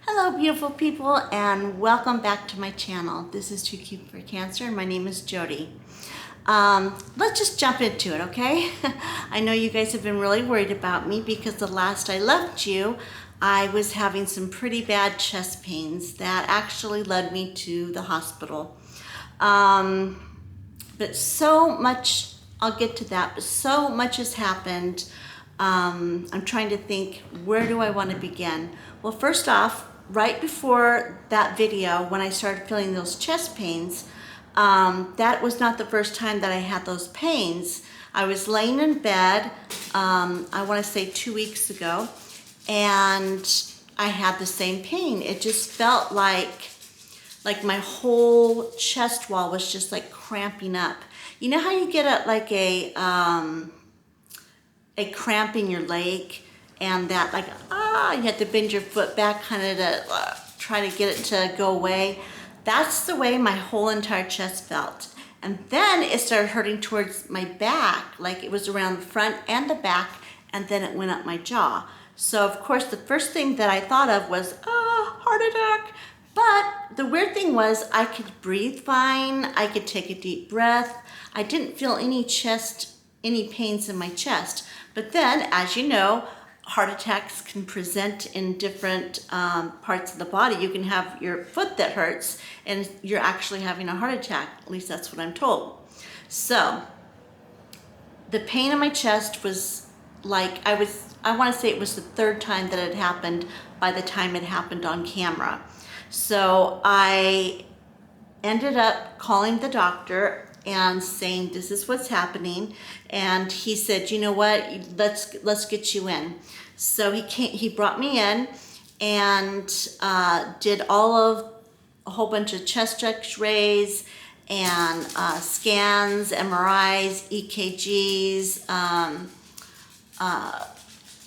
Hello beautiful people, and welcome back to my channel. This is Too Cute for Cancer and my name is Jody. Let's just jump into it, okay? I know you guys have been really worried about me because the last I left you I was having some pretty bad chest pains that actually led me to the hospital. But so much, I'll get to that, but so much has happened. I'm trying to think, where do I want to begin? Well, first off, right before that video, when I started feeling those chest pains, that was not the first time that I had those pains. I was laying in bed, I want to say 2 weeks ago, and I had the same pain. It just felt like my whole chest wall was just like cramping up. You know how you get a cramp in your leg, and that you have to bend your foot back kind of to try to get it to go away. That's the way my whole entire chest felt. And then it started hurting towards my back, like it was around the front and the back, and then it went up my jaw. So of course the first thing that I thought of was, heart attack. But the weird thing was I could breathe fine, I could take a deep breath. I didn't feel any pains in my chest. But then, as you know, heart attacks can present in different parts of the body. You can have your foot that hurts and you're actually having a heart attack. At least that's what I'm told. So the pain in my chest was like, I want to say it was the third time that it happened by the time it happened on camera. So I ended up calling the doctor and saying, this is what's happening. And he said, you know what, let's get you in. So he brought me in and did a whole bunch of chest x-rays and scans, MRIs, EKGs,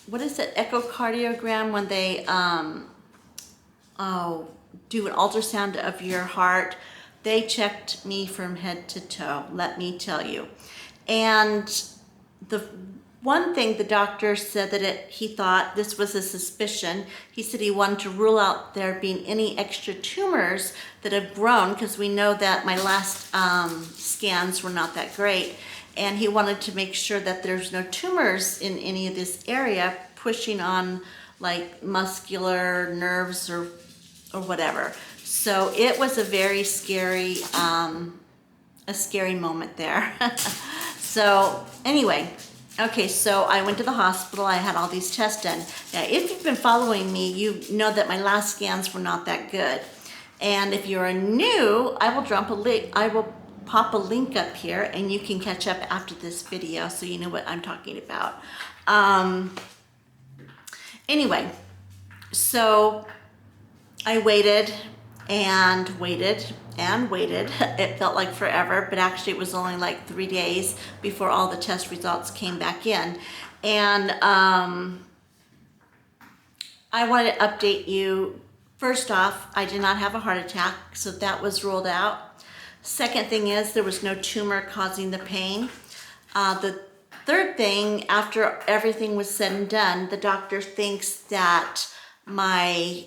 what is it, echocardiogram, when they do an ultrasound of your heart. They checked me from head to toe, let me tell you. And the one thing the doctor said that he thought this was a suspicion. He said he wanted to rule out there being any extra tumors that have grown, because we know that my last scans were not that great. And he wanted to make sure that there's no tumors in any of this area pushing on like muscular nerves or whatever. So it was a very scary, moment there. So anyway, okay, so I went to the hospital. I had all these tests done. Now, if you've been following me, you know that my last scans were not that good. And if you're new, I will pop a link up here and you can catch up after this video so you know what I'm talking about. Anyway, so I waited and waited and waited. It felt like forever, but actually it was only like 3 days before all the test results came back in. And I wanted to update you. First off, I did not have a heart attack, so that was ruled out. Second thing is there was no tumor causing the pain. The third thing, after everything was said and done, the doctor thinks that my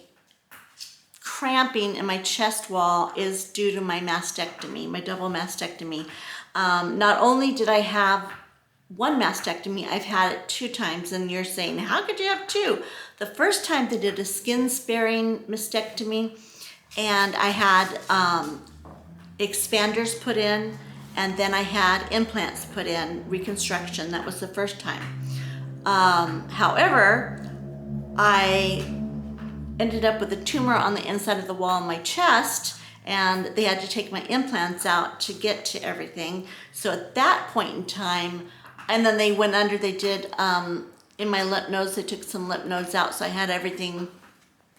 cramping in my chest wall is due to my mastectomy, my double mastectomy. Not only did I have one mastectomy, I've had it 2 times, and you're saying, how could you have 2? The first time they did a skin sparing mastectomy, and I had expanders put in, and then I had implants put in, reconstruction. That was the first time. However, I ended up with a tumor on the inside of the wall in my chest, and they had to take my implants out to get to everything. So at that point in time, and then they went under, they did, in my lymph nodes, they took some lymph nodes out, so I had everything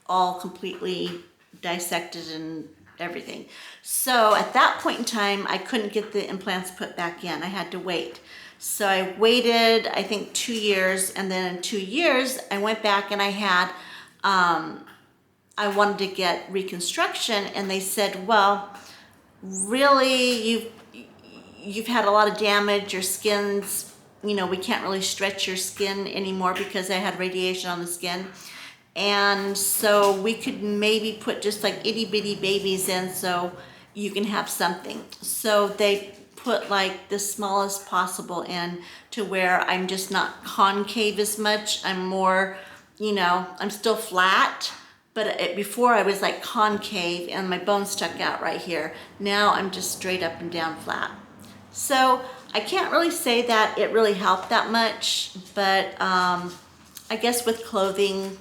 all completely dissected and everything. So at that point in time, I couldn't get the implants put back in. I had to wait. So I waited, I think 2 years, and then in 2 years, I went back and I had, I wanted to get reconstruction, and they said, well, really, you've had a lot of damage, your skin's, we can't really stretch your skin anymore because I had radiation on the skin. And so we could maybe put just like itty bitty babies in so you can have something. So they put like the smallest possible in to where I'm just not concave as much. I'm more, I'm still flat, but before I was like concave and my bone stuck out right here. Now I'm just straight up and down flat. So I can't really say that it really helped that much, but I guess with clothing,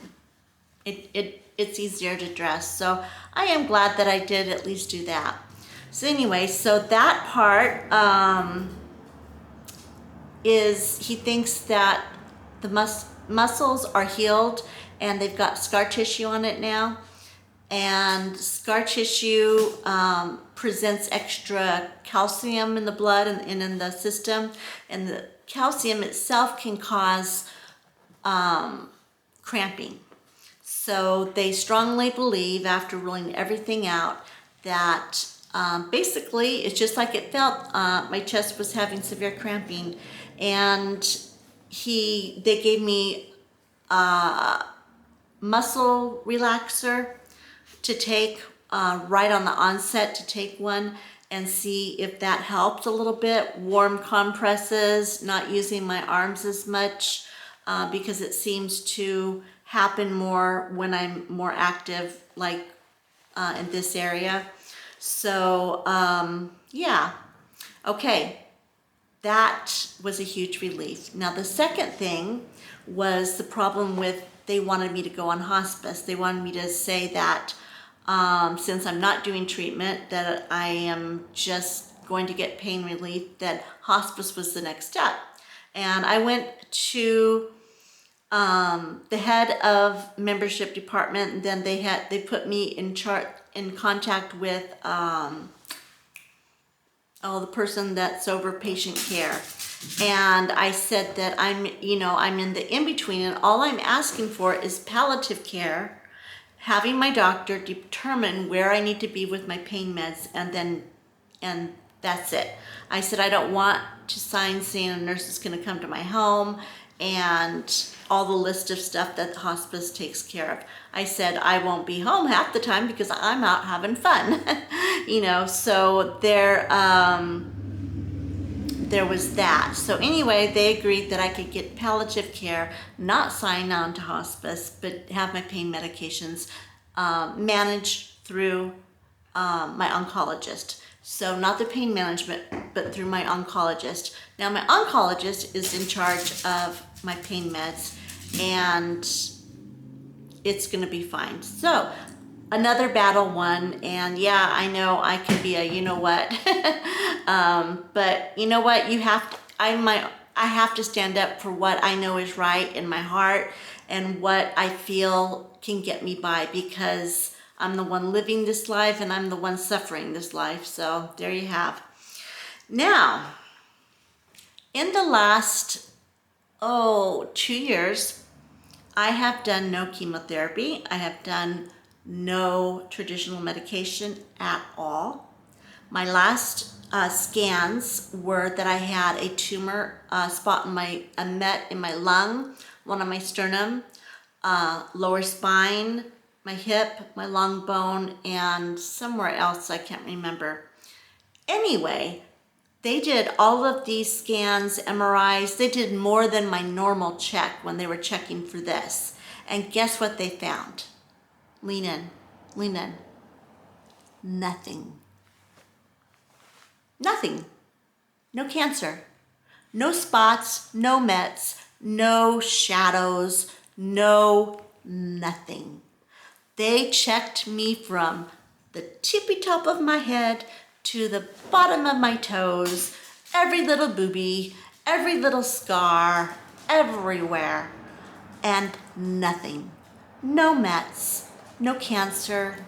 it's easier to dress. So I am glad that I did at least do that. So anyway, so that part is he thinks that the muscles are healed and they've got scar tissue on it now. And scar tissue presents extra calcium in the blood and in the system. And the calcium itself can cause cramping. So they strongly believe, after ruling everything out, that basically it's just like it felt. My chest was having severe cramping, and they gave me a muscle relaxer to take right on the onset, to take one and see if that helped a little bit. Warm compresses, not using my arms as much because it seems to happen more when I'm more active, like in this area. So yeah, okay, that was a huge relief. Now the second thing was the problem with, they wanted me to go on hospice. They wanted me to say that since I'm not doing treatment, that I am just going to get pain relief, that hospice was the next step. And I went to the head of membership department, and then they put me in contact with the person that's over patient care. And I said that I'm in the in-between, and all I'm asking for is palliative care, having my doctor determine where I need to be with my pain meds, and that's it. I said I don't want to sign saying a nurse is going to come to my home and all the list of stuff that the hospice takes care of. I said I won't be home half the time because I'm out having fun. So there was that. So anyway, they agreed that I could get palliative care, not sign on to hospice, but have my pain medications managed through my oncologist. So not the pain management, but through my oncologist. Now my oncologist is in charge of my pain meds, and it's gonna be fine. So another battle won, and yeah, I know I can be a you-know-what, but you know what, I have to stand up for what I know is right in my heart and what I feel can get me by, because I'm the one living this life and I'm the one suffering this life. So there you have. Now, in the last 2 years, I have done no chemotherapy. I have done no traditional medication at all. My last scans were that I had a tumor spot a met in my lung, one on my sternum, lower spine, my hip, my long bone, and somewhere else I can't remember. Anyway, they did all of these scans, MRIs. They did more than my normal check when they were checking for this. And guess what they found? Lean in, lean in. Nothing. Nothing. No cancer. No spots, no mets, no shadows, no nothing. They checked me from the tippy top of my head to the bottom of my toes, every little boobie, every little scar, everywhere, and nothing. No mets, no cancer,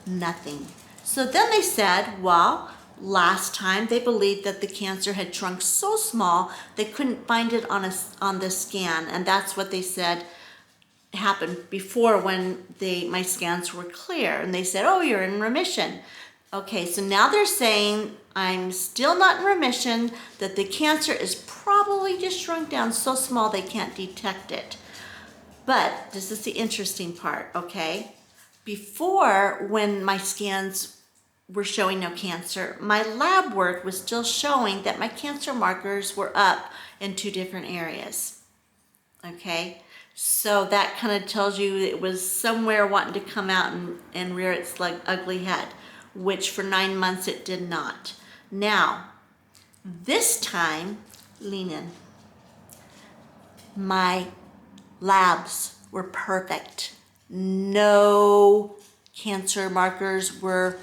nothing. So then they said, well, last time they believed that the cancer had shrunk so small they couldn't find it on the scan, and that's what they said happened before when my scans were clear, and they said, oh, you're in remission. Okay, so now they're saying I'm still not in remission, that the cancer is probably just shrunk down so small they can't detect it. But this is the interesting part, okay? Before, when my scans were showing no cancer, my lab work was still showing that my cancer markers were up in 2 different areas, okay? So that kind of tells you it was somewhere wanting to come out and rear its like ugly head, which for 9 months it did not. Now, this time, lean in. My labs were perfect. No cancer markers were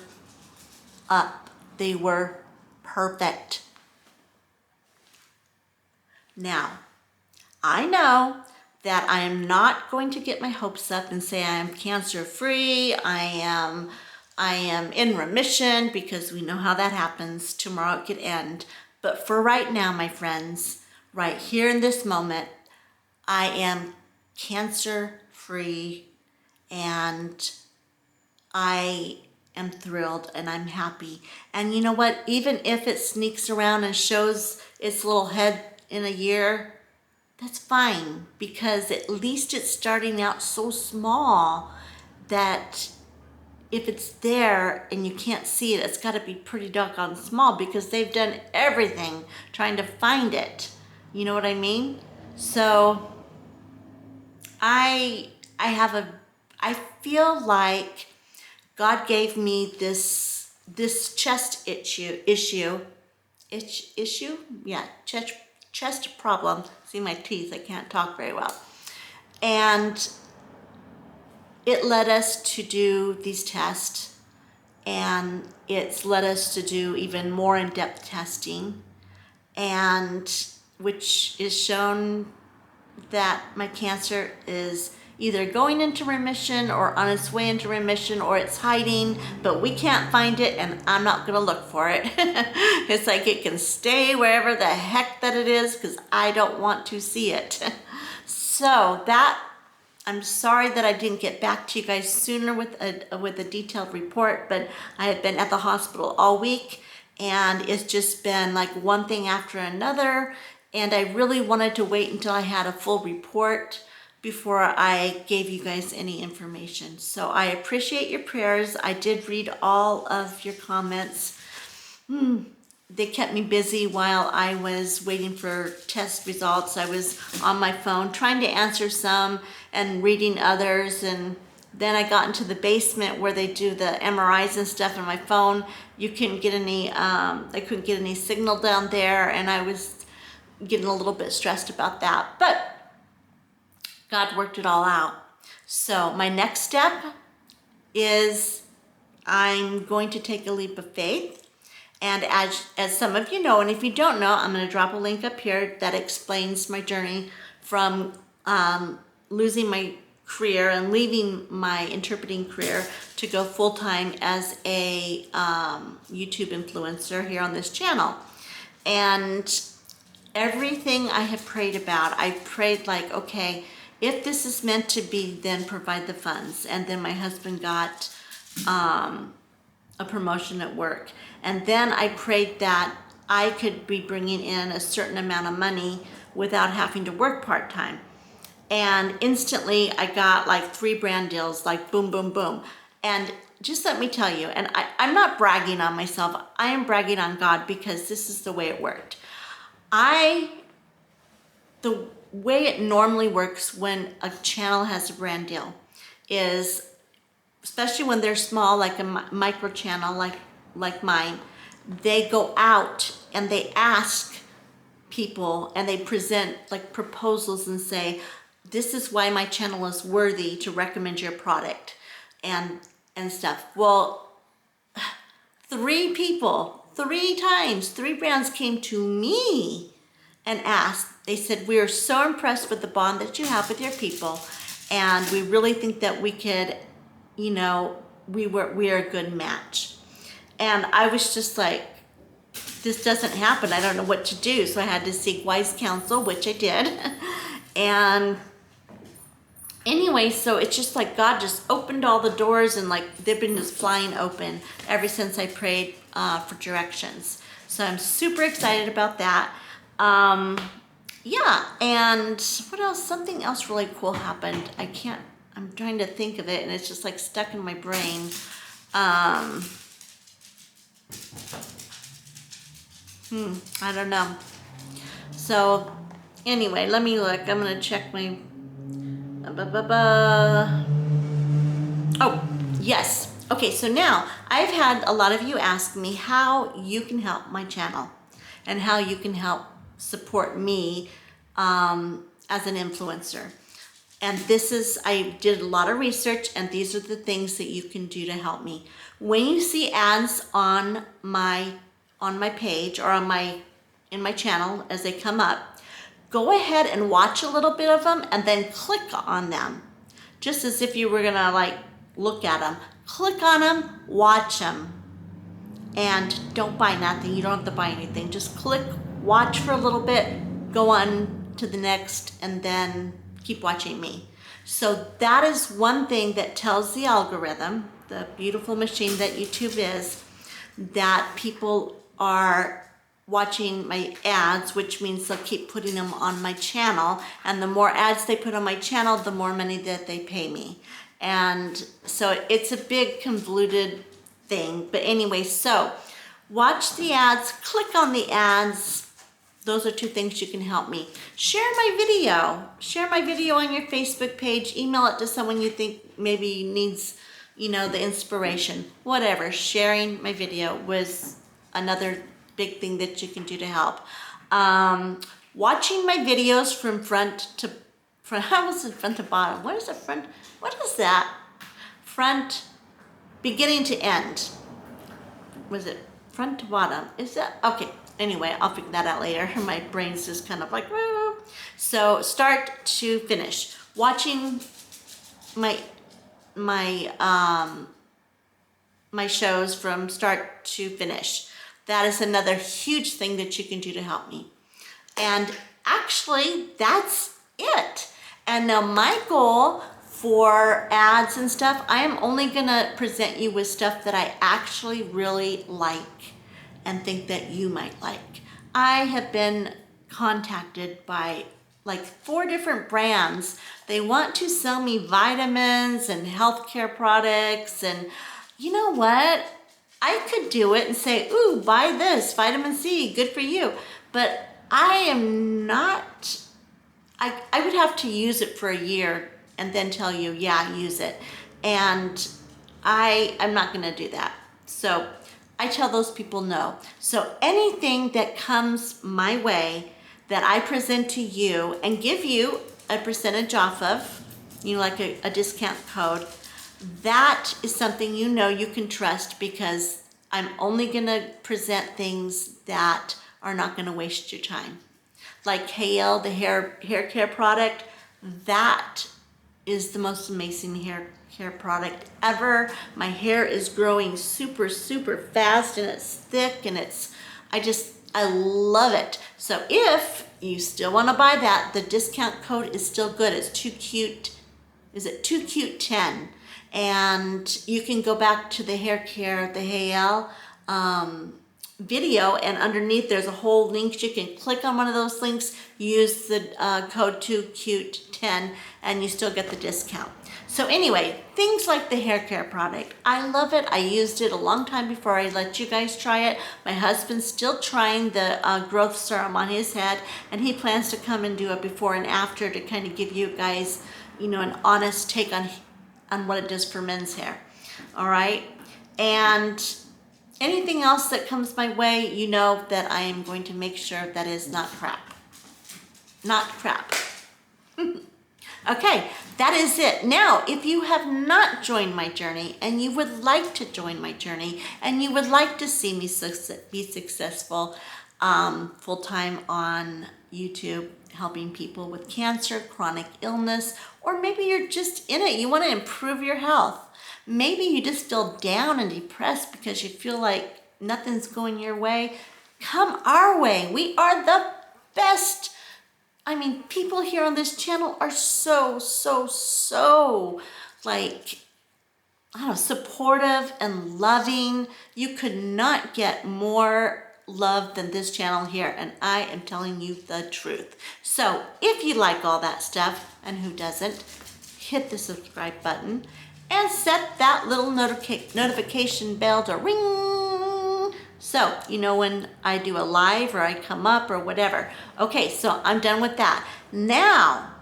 up. They were perfect. Now, I know that I am not going to get my hopes up and say I am cancer free. I am in remission, because we know how that happens. Tomorrow it could end. But for right now, my friends, right here in this moment, I am cancer free, and I am thrilled and I'm happy. And you know what? Even if it sneaks around and shows its little head in a year, that's fine, because at least it's starting out so small that if it's there and you can't see it, it's got to be pretty doggone small, because they've done everything trying to find it. You know what I mean? So I feel like God gave me this chest issue, yeah, chest problem. See my teeth, I can't talk very well. And it led us to do these tests, and it's led us to do even more in-depth testing, and which is shown that my cancer is either going into remission or on its way into remission, or it's hiding, but we can't find it, and I'm not gonna look for it. It's like it can stay wherever the heck that it is, because I don't want to see it. So that, I'm sorry that I didn't get back to you guys sooner with a detailed report, but I have been at the hospital all week, and it's just been like one thing after another, and I really wanted to wait until I had a full report before I gave you guys any information. So I appreciate your prayers. I did read all of your comments. They kept me busy while I was waiting for test results. I was on my phone trying to answer some and reading others, and then I got into the basement where they do the MRIs and stuff, and my phone, you couldn't get any, I couldn't get any signal down there, and I was getting a little bit stressed about that, but God worked it all out. So my next step is I'm going to take a leap of faith. And as some of you know, and if you don't know, I'm going to drop a link up here that explains my journey from losing my career and leaving my interpreting career to go full-time as a YouTube influencer here on this channel. And everything I have prayed about, I prayed like, okay, if this is meant to be, then provide the funds. And then my husband got a promotion at work. And then I prayed that I could be bringing in a certain amount of money without having to work part-time. And instantly I got like 3 brand deals, like boom, boom, boom. And just let me tell you, and I'm not bragging on myself, I am bragging on God, because this is the way it worked. The way it normally works when a channel has a brand deal is, especially when they're small, like a micro channel like mine, they go out and they ask people and they present like proposals and say, this is why my channel is worthy to recommend your product and stuff. Well, 3 people, 3 times, 3 brands came to me and asked. They said, we are so impressed with the bond that you have with your people, and we really think that we could, you know, we are a good match. And I was just like, this doesn't happen. I don't know what to do. So I had to seek wise counsel, which I did. And anyway, so it's just like God just opened all the doors, and like they've been just flying open ever since I prayed for directions. So I'm super excited about that. yeah, and what else? Something else really cool happened. I'm trying to think of it, and it's just like stuck in my brain. Um, I don't know. So, anyway, let me look. I'm gonna check my. Oh, yes. Okay, so now I've had a lot of you ask me how you can help my channel and how you can help support me as an influencer. And I did a lot of research, and these are the things that you can do to help me. When you see ads on my page or in my channel as they come up, go ahead and watch a little bit of them and then click on them. Just as if you were gonna like look at them. Click on them, watch them, and don't buy nothing. You don't have to buy anything. Just click, watch for a little bit, go on to the next, and then keep watching me. So that is one thing that tells the algorithm, the beautiful machine that YouTube is, that people are watching my ads, which means they'll keep putting them on my channel. And the more ads they put on my channel, the more money that they pay me. And so it's a big convoluted thing. But anyway, so watch the ads, click on the ads. Those are two things you can help me. Share my video. Share my video on your Facebook page. Email it to someone you think maybe needs, the inspiration. Whatever. Sharing my video was another big thing that you can do to help. Watching my videos from front to front. How was it front to bottom? What is it front? What is that? Front, beginning to end. Was it front to bottom? Is that okay? Anyway, I'll figure that out later. My brain's just kind of like, whoa. So start to finish. Watching my shows from start to finish. That is another huge thing that you can do to help me. And actually, that's it. And now my goal for ads and stuff, I am only gonna present you with stuff that I actually really like and think that you might like. I have been contacted by like 4 different brands. They want to sell me vitamins and healthcare products, and you know what? I could do it and say, ooh, buy this, vitamin C, good for you. But I am not, I would have to use it for a year and then tell you, yeah, use it. And I'm not gonna do that. So I tell those people no. So anything that comes my way that I present to you and give you a percentage off of, like a discount code, that is something you can trust, because I'm only gonna present things that are not gonna waste your time. Like Hale, the hair care product, that is the most amazing hair care product ever. My hair is growing super, super fast, and it's thick, and I love it. So if you still wanna buy that, the discount code is still good. It's too cute. Is it too cute 10? And you can go back to the hair care, the Hale video, and underneath there's a whole link. You can click on one of those links, use the code 2cute10, and you still get the discount. So anyway, things like the hair care product, I love it. I used it a long time before I let you guys try it. My husband's still trying the growth serum on his head, and he plans to come and do a before and after to kind of give you guys, an honest take on what it does for men's hair. All right, and anything else that comes my way, that I am going to make sure that is not crap. Not crap. Okay, that is it. Now, if you have not joined my journey and you would like to join my journey and you would like to see me be successful full-time on YouTube, helping people with cancer, chronic illness, or maybe you're just in it, you want to improve your health. Maybe you just feel down and depressed because you feel like nothing's going your way. Come our way. We are the best. People here on this channel are so supportive and loving. You could not get more love than this channel here, and I am telling you the truth. So if you like all that stuff, and who doesn't, hit the subscribe button and set that little notification bell to ring, so you know when I do a live or I come up or whatever. Okay, so I'm done with that. Now,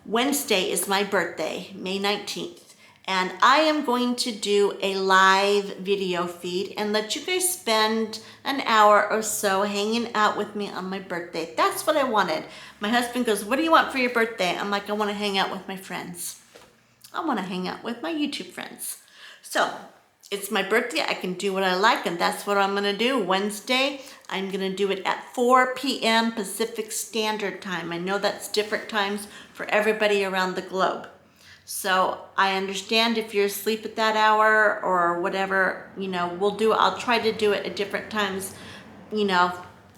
Wednesday is my birthday, May 19th. And I am going to do a live video feed and let you guys spend an hour or so hanging out with me on my birthday. That's what I wanted. My husband goes, what do you want for your birthday? I'm like, I want to hang out with my friends. I want to hang out with my YouTube friends. So it's my birthday. I can do what I like, and that's what I'm going to do. Wednesday, I'm going to do it at 4 p.m. Pacific Standard Time. I know that's different times for everybody around the globe. So I understand if you're asleep at that hour or whatever, you know, I'll try to do it at different times, you know,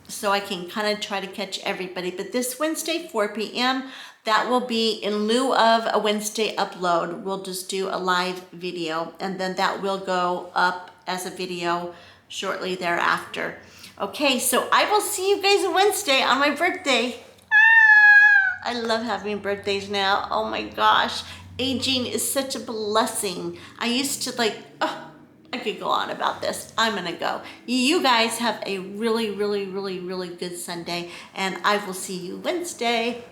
so I can kind of try to catch everybody. But this Wednesday, 4 p.m., that will be in lieu of a Wednesday upload. We'll just do a live video, and then that will go up as a video shortly thereafter. Okay, so I will see you guys Wednesday on my birthday. I love having birthdays now. Oh my gosh. Aging is such a blessing. I used to I could go on about this. I'm gonna go. You guys have a really, really, really, really good Sunday, and I will see you Wednesday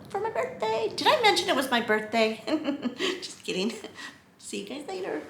for my birthday. Did I mention it was my birthday? Just kidding. See you guys later.